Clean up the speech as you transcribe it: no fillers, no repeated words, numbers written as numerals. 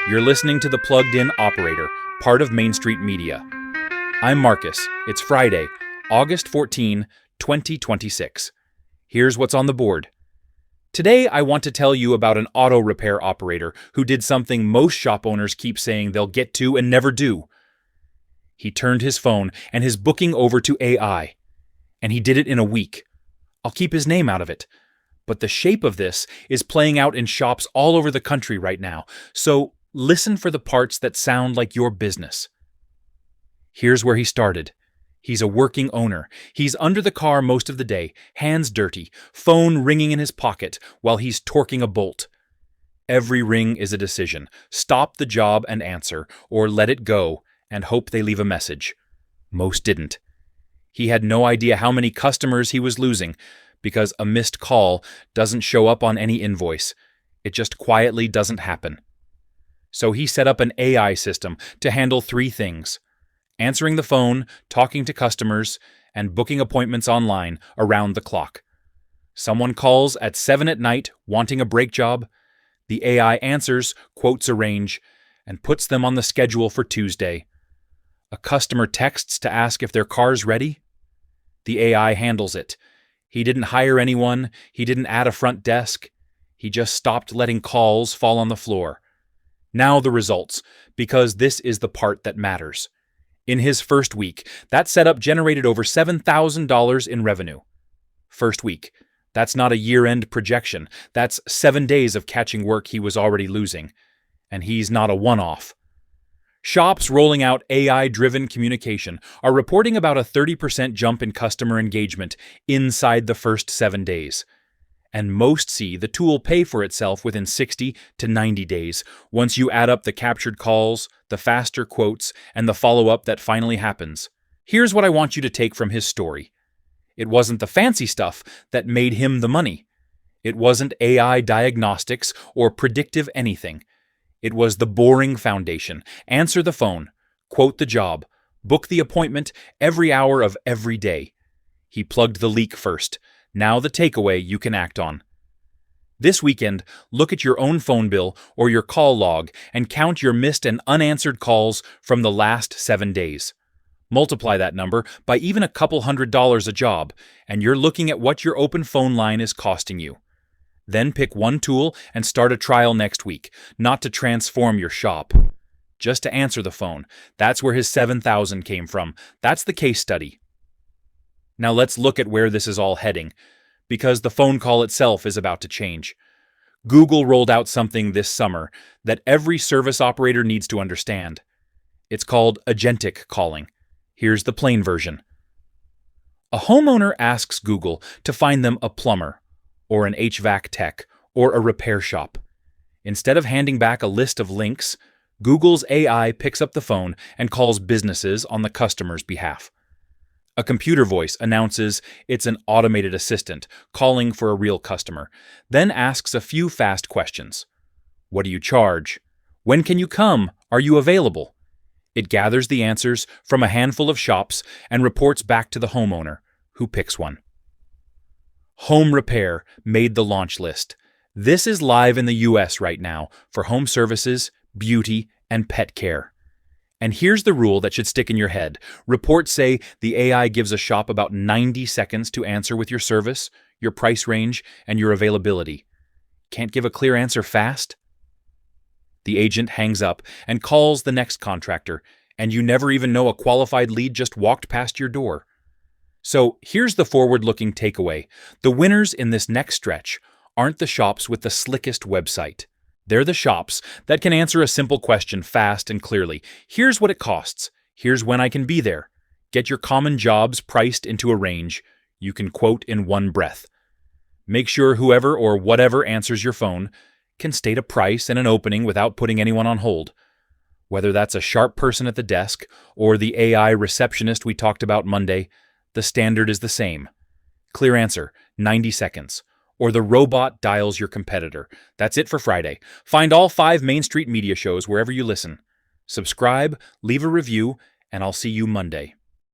You're listening to The Plugged In Operator, part of Main Street Media. I'm Marcus. It's Friday, August 14, 2026. Here's what's on the board. Today, I want to tell you about an auto repair operator who did something most shop owners keep saying they'll get to and never do. He turned his phone and his booking over to AI, and he did it in a week. I'll keep his name out of it. But the shape of this is playing out in shops all over the country right now, so listen for the parts that sound like your business. Here's where he started. He's a working owner. He's under the car most of the day, hands dirty, phone ringing in his pocket while he's torquing a bolt. Every ring is a decision. Stop the job and answer, or let it go and hope they leave a message. Most didn't. He had no idea how many customers he was losing, because a missed call doesn't show up on any invoice. It just quietly doesn't happen. So he set up an AI system to handle three things: answering the phone, talking to customers, and booking appointments online around the clock. Someone calls at 7 at night wanting a brake job. The AI answers, quotes a range, and puts them on the schedule for Tuesday. A customer texts to ask if their car's ready. The AI handles it. He didn't hire anyone. He didn't add a front desk. He just stopped letting calls fall on the floor. Now the results, because this is the part that matters. In his first week, that setup generated over $7,000 in revenue. First week. That's not a year-end projection. That's 7 days of catching work he was already losing. And he's not a one-off. Shops rolling out AI-driven communication are reporting about a 30% jump in customer engagement inside the first 7 days. And most see the tool pay for itself within 60 to 90 days once you add up the captured calls, the faster quotes, and the follow-up that finally happens. Here's what I want you to take from his story. It wasn't the fancy stuff that made him the money. It wasn't AI diagnostics or predictive anything. It was the boring foundation. Answer the phone, quote the job, book the appointment every hour of every day. He plugged the leak first. Now the takeaway you can act on. This weekend, look at your own phone bill or your call log and count your missed and unanswered calls from the last 7 days. Multiply that number by even a couple $100 a job, and you're looking at what your open phone line is costing you. Then pick one tool and start a trial next week, not to transform your shop. Just to answer the phone. That's where his $7,000 came from. That's the case study. Now let's look at where this is all heading, because the phone call itself is about to change. Google rolled out something this summer that every service operator needs to understand. It's called agentic calling. Here's the plain version. A homeowner asks Google to find them a plumber, or an HVAC tech, or a repair shop. Instead of handing back a list of links, Google's AI picks up the phone and calls businesses on the customer's behalf. A computer voice announces it's an automated assistant calling for a real customer, then asks a few fast questions. What do you charge? When can you come? Are you available? It gathers the answers from a handful of shops and reports back to the homeowner, who picks one. Home repair made the launch list. This is live in the US right now for home services, beauty, and pet care. And here's the rule that should stick in your head. Reports say the AI gives a shop about 90 seconds to answer with your service, your price range, and your availability. Can't give a clear answer fast? The agent hangs up and calls the next contractor, and you never even know a qualified lead just walked past your door. So here's the forward-looking takeaway. The winners in this next stretch aren't the shops with the slickest website. They're the shops that can answer a simple question fast and clearly. Here's what it costs. Here's when I can be there. Get your common jobs priced into a range you can quote in one breath. Make sure whoever or whatever answers your phone can state a price and an opening without putting anyone on hold. Whether that's a sharp person at the desk or the AI receptionist we talked about Monday, the standard is the same. Clear answer, 90 seconds. Or the robot dials your competitor. That's it for Friday. Find all 5 Main Street Media shows wherever you listen. Subscribe, leave a review, and I'll see you Monday.